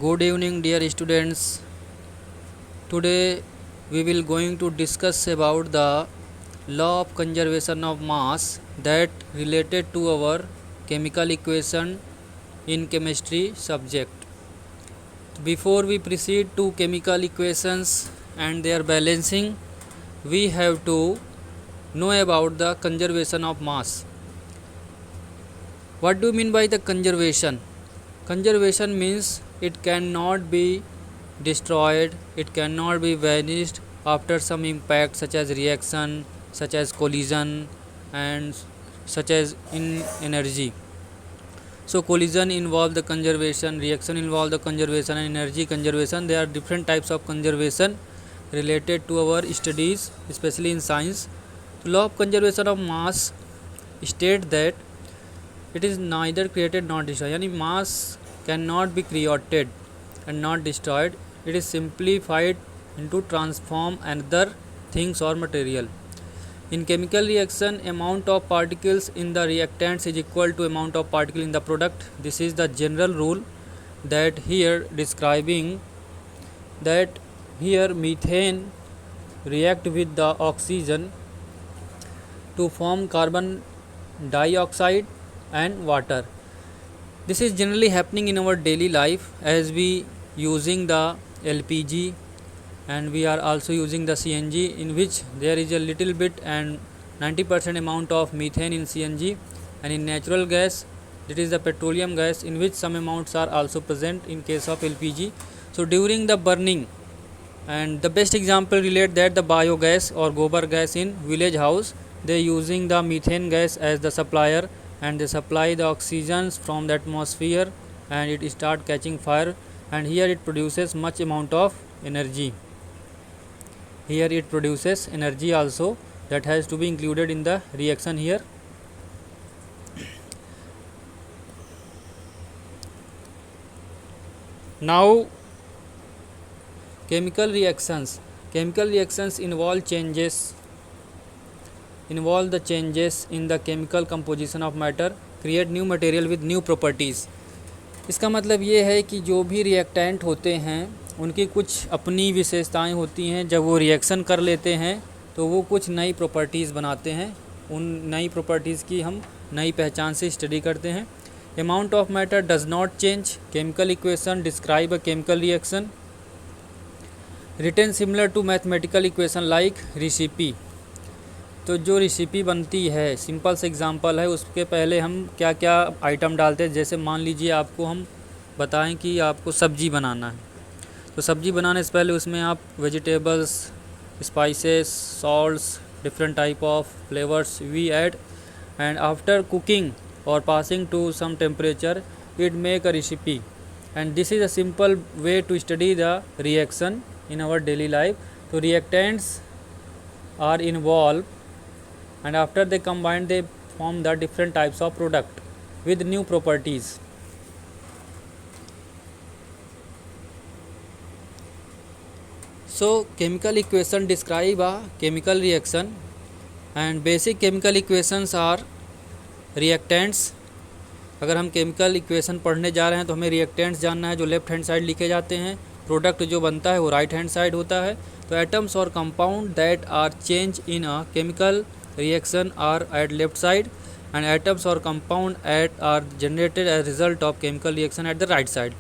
Good evening, dear students. Today we will going to discuss about the law of conservation of mass that related to our chemical equation in chemistry subject. Before we proceed to chemical equations and their balancing, we have to know about the conservation of mass. What do you mean by the conservation? Conservation means it cannot be destroyed, it cannot be vanished after some impact such as reaction, such as collision, and such as in energy. So collision involve the conservation, reaction involve the conservation, and energy conservation. There are different types of conservation related to our studies, especially in science. The law of conservation of mass state that it is neither created nor destroyed. यानी mass cannot be created and not destroyed. It is simplified into transform another things or material. In chemical reaction, amount of particles in the reactants is equal to amount of particle in the product. This is the general rule that here describing that here methane react with the oxygen to form carbon dioxide and water. This is generally happening in our daily life as we using the LPG and we are also using the CNG, in which there is a little bit and 90% amount of methane in CNG, and in natural gas it is the petroleum gas in which some amounts are also present in case of LPG. So during the burning, and the best example relate that the biogas or gobar gas in village house, they using the methane gas as the supplier and they supply the oxygens from the atmosphere and it start catching fire, and here it produces much amount of energy. Here it produces energy also that has to be included in the reaction here. Now chemical reactions involve the changes in the chemical composition of matter, create new material with new properties. इसका मतलब ये है कि जो भी reactant होते हैं उनकी कुछ अपनी विशेषताएं होती हैं, जब वो रिएक्शन कर लेते हैं तो वो कुछ नई प्रॉपर्टीज़ बनाते हैं, उन नई प्रॉपर्टीज़ की हम नई पहचान से स्टडी करते हैं. Amount of matter does not change. Chemical equation describe a chemical reaction written similar to mathematical equation like recipe. तो जो रेसिपी बनती है, सिंपल से एग्जांपल है, उसके पहले हम क्या क्या आइटम डालते हैं. जैसे मान लीजिए आपको हम बताएं कि आपको सब्जी बनाना है, तो सब्जी बनाने से पहले उसमें आप vegetables, spices, salts, different type of flavours we add, and after cooking or passing to some temperature it make a recipe. And this is a simple way to study the reaction in our daily life. So reactants are involved and after they combine they form the different types of product with new properties. So chemical equation describe a chemical reaction and basic chemical equations are reactants. अगर हम chemical equation पढ़ने जा रहे हैं तो हमें reactants जानना है जो लेफ्ट हैंड साइड लिखे जाते हैं, प्रोडक्ट जो बनता है वो राइट हैंड साइड होता है. तो atoms or compound that are change in a chemical reaction are at left side and atoms or compound at are generated as result of chemical reaction at the right side.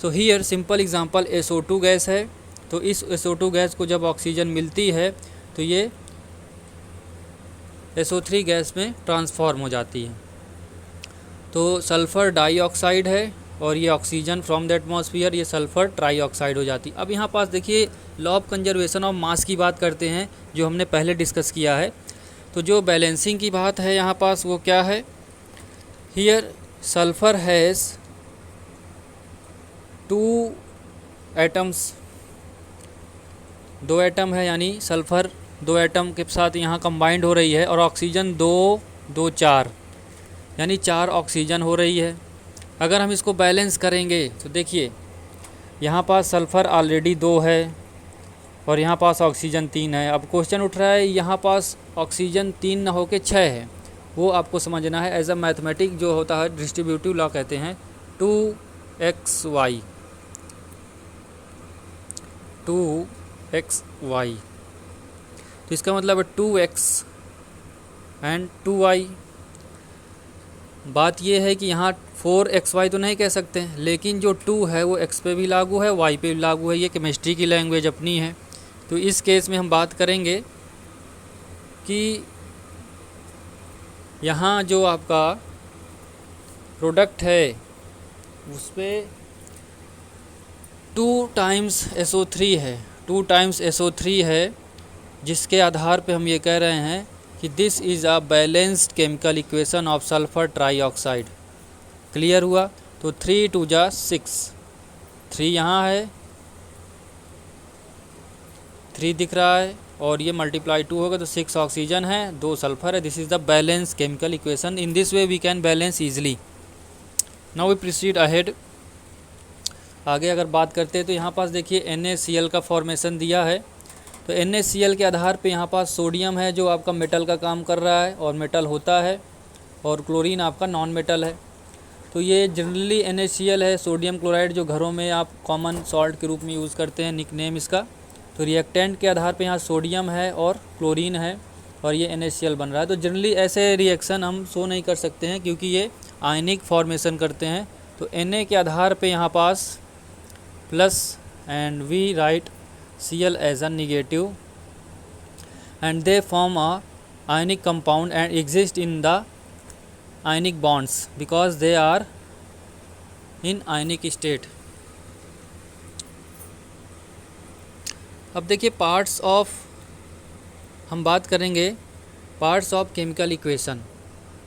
So here simple example SO2 gas है. तो इस SO2 gas को जब oxygen मिलती है तो ये SO3 gas में ट्रांसफॉर्म हो जाती है. तो सल्फ़र डाइऑक्साइड है और ये ऑक्सीजन फ्रॉम द एटमॉस्फेयर, ये सल्फ़र ट्राईऑक्साइड हो जाती. अब यहाँ पास देखिए लॉ ऑफ कंजर्वेशन ऑफ मास की बात करते हैं जो हमने पहले डिस्कस किया है. तो जो बैलेंसिंग की बात है यहाँ पास वो क्या है, here sulphur has 2 atoms, 2 atom है, यानी सल्फ़र 2 एटम के साथ यहाँ कंबाइंड हो रही है, और ऑक्सीजन 2, 2, 4 यानी 4 ऑक्सीजन हो रही है. अगर हम इसको बैलेंस करेंगे तो देखिए यहाँ पास सल्फ़र ऑलरेडी 2 है और यहाँ पास ऑक्सीजन 3 है. अब क्वेश्चन उठ रहा है यहाँ पास ऑक्सीजन 3 ना होके 6 है, वो आपको समझना है. एज अ मैथमेटिक जो होता है डिस्ट्रीब्यूटिव लॉ कहते हैं 2xy. 2xy। तो इसका मतलब है 2x एंड 2y। बात ये है कि यहाँ 4xy तो नहीं कह सकते, लेकिन जो 2 है वो x पे भी लागू है, y पे भी लागू है। ये केमिस्ट्री की लैंग्वेज अपनी है। तो इस केस में हम बात करेंगे कि यहाँ जो आपका प्रोडक्ट है उस पर 2 टाइम्स SO3 है, 2 टाइम्स SO3 है, जिसके आधार पे हम ये कह रहे हैं कि this is a balanced chemical equation of sulphur trioxide. Clear हुआ? तो 3 2 जा 6, 3 यहाँ है, 3 दिख रहा है, और ये मल्टीप्लाई 2 होगा तो 6 ऑक्सीजन है, 2 सल्फर है। This is the balance chemical equation. In this way we can balance easily. Now we proceed ahead. आगे अगर बात करते हैं तो यहाँ पास देखिए NaCl का फॉर्मेशन दिया है। तो NaCl के आधार पे यहाँ पास सोडियम है जो आपका मेटल का काम कर रहा है और मेटल होता है, और क्लोरीन आपका नॉन मेटल है। तो ये जनरली NaCl है, सोडियम क्लोराइड, जो घरों में आप कॉमन सॉल्ट के रूप में यूज़ करते हैं, निकनेम इसका। तो रिएक्टेंट के आधार पे यहाँ सोडियम है और क्लोरीन है, और ये NaCl बन रहा है। तो जनरली ऐसे रिएक्शन हम शो नहीं कर सकते हैं क्योंकि ये आयनिक फॉर्मेशन करते हैं। तो Na के आधार पे यहाँ पास plus, and we write Cl as a negative, and they form a ionic compound and exist in the ionic bonds because they are in ionic state. अब देखिए पार्ट्स ऑफ, हम बात करेंगे पार्ट्स ऑफ केमिकल इक्वेशन।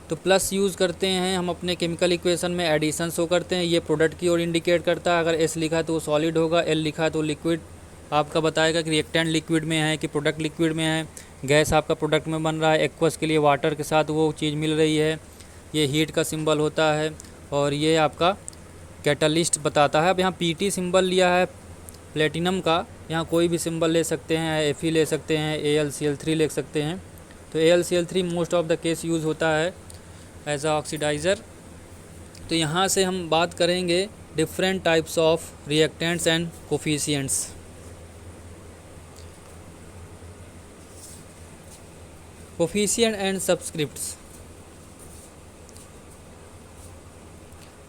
तो plus use करते हैं हम अपने केमिकल इक्वेशन में, एडिशन शो करते हैं। ये प्रोडक्ट की ओर इंडिकेट करता है। अगर S लिखा है तो वो सॉलिड होगा, L लिखा है तो लिक्विड आपका बताएगा कि रिएक्टेंट लिक्विड में है कि प्रोडक्ट लिक्विड में है। गैस आपका प्रोडक्ट में बन रहा है, एक्वस के लिए वाटर के साथ वो चीज़ मिल रही है। ये हीट का सिंबल होता है, और ये आपका कैटलिस्ट बताता है। अब यहाँ Pt सिंबल लिया है प्लेटिनम का, यहाँ कोई भी सिंबल ले सकते हैं, Fe ले सकते हैं, AlCl3 ले सकते हैं। तो AlCl3 most of the case use होता है एज अ ऑक्सीडाइज़र। तो यहाँ से हम बात करेंगे different types of reactants and coefficients. Coefficient and subscripts.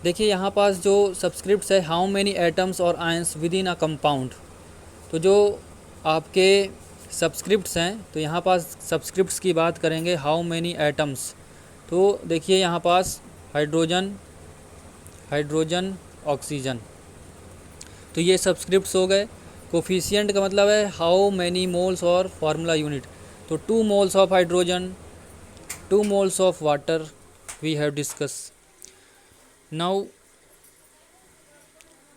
देखिए यहाँ पास जो सब्सक्रिप्ट्स है, how many atoms or ions within a compound. तो जो आपके सब्सक्रिप्ट्स हैं, तो यहाँ पास सब्सक्रिप्ट्स की बात करेंगे, हाउ मेनी एटम्स। तो देखिए यहाँ पास हाइड्रोजन, हाइड्रोजन, ऑक्सीजन, तो ये सब्सक्रिप्ट्स हो गए। कोफिशिएंट का मतलब है हाउ मैनी मोल्स और फार्मूला यूनिट। तो 2 moles of hydrogen, 2 moles of water we have discuss. Now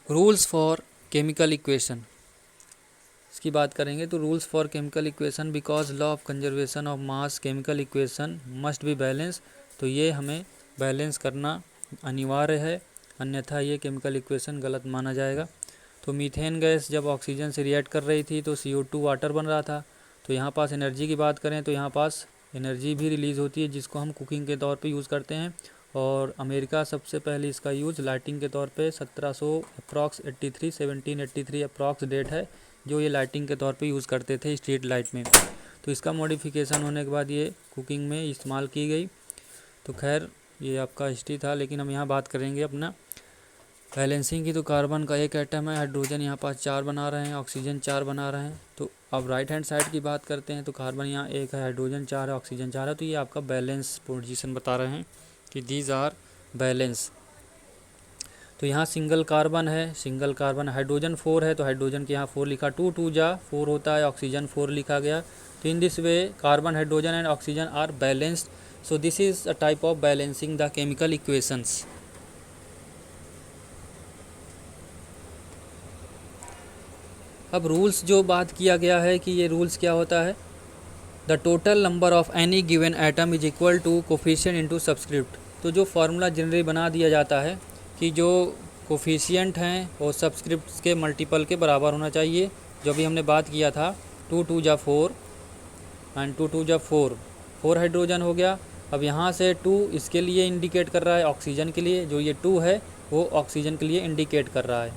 rules for chemical equation, इसकी बात करेंगे। तो rules for chemical equation, because law of conservation of mass chemical equation must be balance. तो ये हमें balance करना अनिवार्य है, अन्यथा ये केमिकल इक्वेशन गलत माना जाएगा। तो मीथेन गैस जब ऑक्सीजन से रिएक्ट कर रही थी तो CO2 वाटर बन रहा था। तो यहाँ पास एनर्जी की बात करें तो यहाँ पास एनर्जी भी रिलीज़ होती है, जिसको हम कुकिंग के तौर पे यूज़ करते हैं। और अमेरिका सबसे पहले इसका यूज़ लाइटिंग के तौर पे 1783 अप्रॉक्स डेट है जो ये लाइटिंग के तौर पे यूज़ करते थे स्ट्रीट लाइट में। तो इसका मॉडिफिकेशन होने के बाद ये कुकिंग में इस्तेमाल की गई। तो खैर ये आपका हिस्ट्री था, लेकिन हम यहाँ बात करेंगे अपना बैलेंसिंग की। तो कार्बन का एक एटम है, हाइड्रोजन यहाँ पास 4 बना रहे हैं, ऑक्सीजन 4 बना रहे हैं। तो अब राइट हैंड साइड की बात करते हैं तो कार्बन यहाँ 1 है, हाइड्रोजन 4 है, ऑक्सीजन 4 है। तो ये आपका बैलेंस पोजीशन बता रहे हैं कि दीज आर बैलेंस। तो यहाँ सिंगल कार्बन है, सिंगल कार्बन, हाइड्रोजन 4 है तो हाइड्रोजन के यहाँ 4 लिखा, 2 2 जा 4 होता है, ऑक्सीजन 4 लिखा गया। तो in this way carbon, hydrogen and oxygen are balanced. So this is a type of balancing the chemical equations. अब रूल्स जो बात किया गया है कि ये रूल्स क्या होता है, the total number of any given atom is equal to coefficient into subscript. तो जो फार्मूला जनरली बना दिया जाता है कि जो कोफिशिएंट हैं वो सब्सक्रिप्ट्स के मल्टीपल के बराबर होना चाहिए। जो भी हमने बात किया था 2 2 जा 4 एंड 2 2 जा 4, 4 हाइड्रोजन हो गया। अब यहाँ से 2 इसके लिए इंडिकेट कर रहा है ऑक्सीजन के लिए, जो ये 2 है वो ऑक्सीजन के लिए इंडिकेट कर रहा है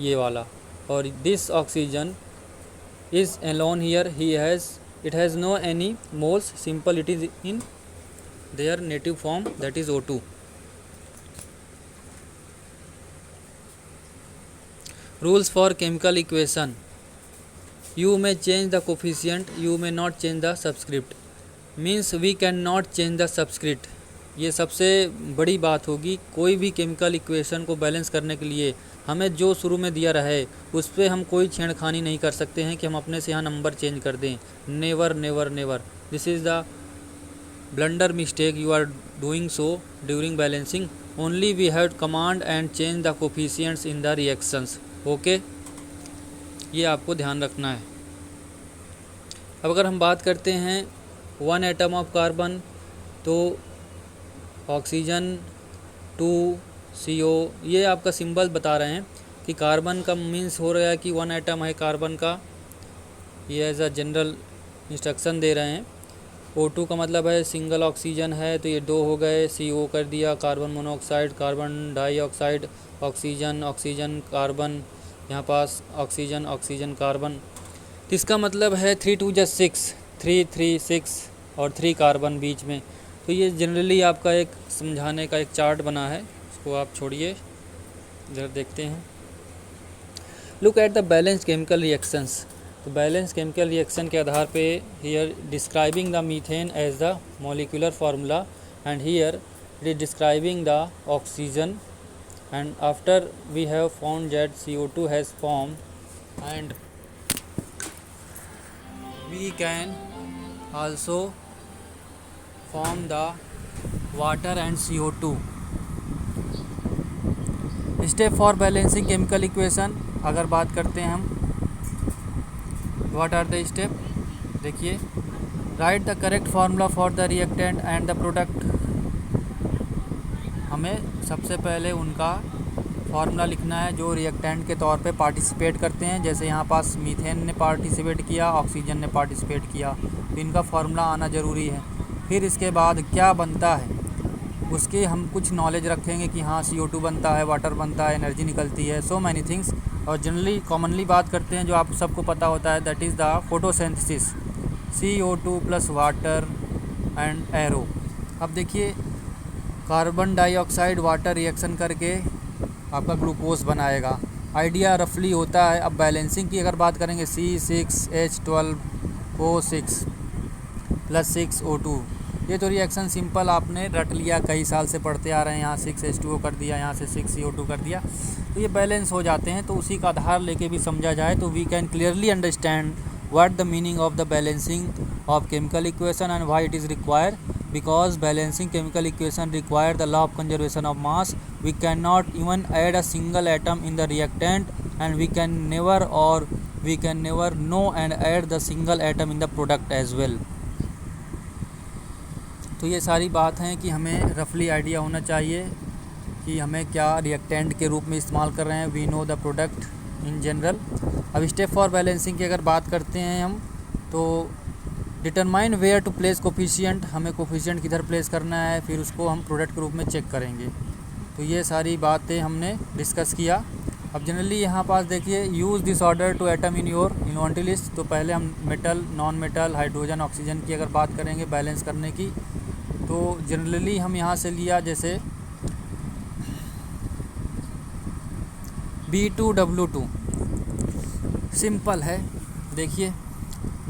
ये वाला। और this oxygen is alone here. It has no any moles, simple it is in their native form, that is O2. Rules for chemical equation: you may change the coefficient, you may not change the subscript. Means we cannot change the subscript. ये सबसे बड़ी बात होगी। कोई भी chemical equation को balance करने के लिए हमें जो शुरू में दिया रहे उस पर हम कोई छेड़खानी नहीं कर सकते हैं कि हम अपने से यहाँ नंबर चेंज कर दें। Never never never, this is the blunder mistake you are doing so during balancing. Only we have command and change the coefficients in the reactions. Okay, ये आपको ध्यान रखना है। अब अगर हम बात करते हैं 1 एटम ऑफ कार्बन, तो ऑक्सीजन 2 CO, ये आपका सिंबल बता रहे हैं कि कार्बन का मीन्स हो रहा है कि 1 एटम है कार्बन का, ये एज अ जनरल इंस्ट्रक्शन दे रहे हैं। O2 का मतलब है सिंगल ऑक्सीजन है, तो ये 2 हो गए, CO कर दिया, carbon monoxide, carbon dioxide, oxygen, oxygen carbon, यहाँ पास ऑक्सीजन ऑक्सीजन कार्बन। तो इसका मतलब है 3 2 जा 6, 3 3 6 और 3 कार्बन बीच में। तो ये जनरली आपका एक समझाने का एक चार्ट बना है, इसको आप छोड़िए, इधर देखते हैं। Look at the balance chemical reactions. तो बैलेंस केमिकल रिएक्शन के आधार पे here describing the methane as the molecular formula and here it is describing the oxygen and after we have found that CO2 has form and we can also form the water and CO2. Step for balancing chemical equation अगर बात करते हैं हम, what are the step? देखिए, write the correct formula for the reactant and the product. हमें सबसे पहले उनका फार्मूला लिखना है जो रिएक्टेंट के तौर पे पार्टिसिपेट करते हैं। जैसे यहाँ पास मीथेन ने पार्टिसिपेट किया, ऑक्सीजन ने पार्टिसिपेट किया, तो इनका फार्मूला आना ज़रूरी है। फिर इसके बाद क्या बनता है उसके हम कुछ नॉलेज रखेंगे कि हाँ CO2 बनता है, वाटर बनता है, एनर्जी निकलती है, सो मैनी थिंग्स। और जनरली कॉमनली बात करते हैं जो आप सबको पता होता है, that is the photosynthesis, CO2 plus water and arrow. अब देखिए, कार्बन डाइऑक्साइड वाटर रिएक्शन करके आपका ग्लूकोज बनाएगा। आइडिया रफली होता है। अब बैलेंसिंग की अगर बात करेंगे, C6H12O6 प्लस 6O2, ये तो रिएक्शन सिंपल आपने रट लिया, कई साल से पढ़ते आ रहे हैं। यहाँ 6H2O कर दिया, यहाँ से 6CO2 कर दिया, तो ये बैलेंस हो जाते हैं। तो उसी का आधार लेके भी समझा जाए तो we can clearly understand what the meaning of the balancing of chemical equation and why it is required, because balancing chemical equation require the law of conservation of mass. We can not even add a single atom in the reactant and we can never no and add the single atom in the product as well. तो ये सारी बात हैं कि हमें रफली idea होना चाहिए कि हमें क्या रिएक्टेंट के रूप में इस्तेमाल कर रहे हैं। We know the product in general. अब स्टेप फॉर बैलेंसिंग की अगर बात करते हैं हम, तो determine where to place coefficient, हमें कोफिशिएंट किधर प्लेस करना है, फिर उसको हम प्रोडक्ट के रूप में चेक करेंगे। तो ये सारी बातें हमने डिस्कस किया। अब जनरली यहाँ पास देखिए, use this order to atom in your inventory list. तो पहले हम metal, non metal, hydrogen, oxygen की अगर बात करेंगे बैलेंस करने की, तो जनरली हम यहाँ से लिया जैसे B2W2, सिंपल है। देखिए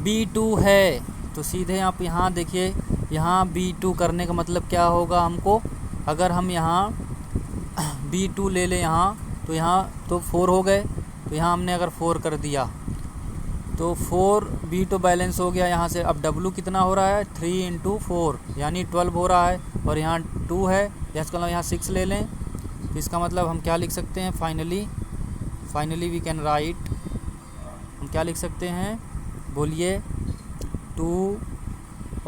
B2 है तो सीधे आप यहाँ देखिए, यहाँ B2 करने का मतलब क्या होगा हमको, अगर हम यहाँ B2 ले लें यहाँ, तो यहाँ तो 4 हो गए, तो यहाँ हमने अगर 4 कर दिया तो 4 B2 बैलेंस हो गया यहाँ से। अब W कितना हो रहा है, 3 × 4 यानी 12 हो रहा है, और यहाँ 2 है, इसका मतलब यहाँ 6 ले लें, तो इसका मतलब हम क्या लिख सकते हैं, फाइनली वी कैन राइट, हम क्या लिख सकते हैं, बोलिए, 2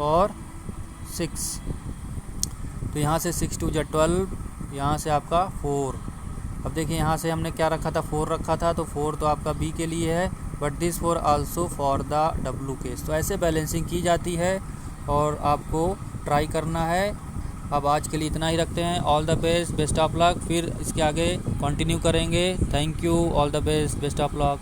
और 6। तो यहाँ से 6 2 = 12, यहाँ से आपका 4। अब देखिए यहाँ से हमने क्या रखा था, 4 रखा था, तो 4 तो आपका B के लिए है, but this 4 also for the W case. तो ऐसे बैलेंसिंग की जाती है और आपको ट्राई करना है अब आज के लिए इतना ही रखते हैं। All the best, best of luck. फिर इसके आगे कंटिन्यू करेंगे। Thank you, all the best, best of luck.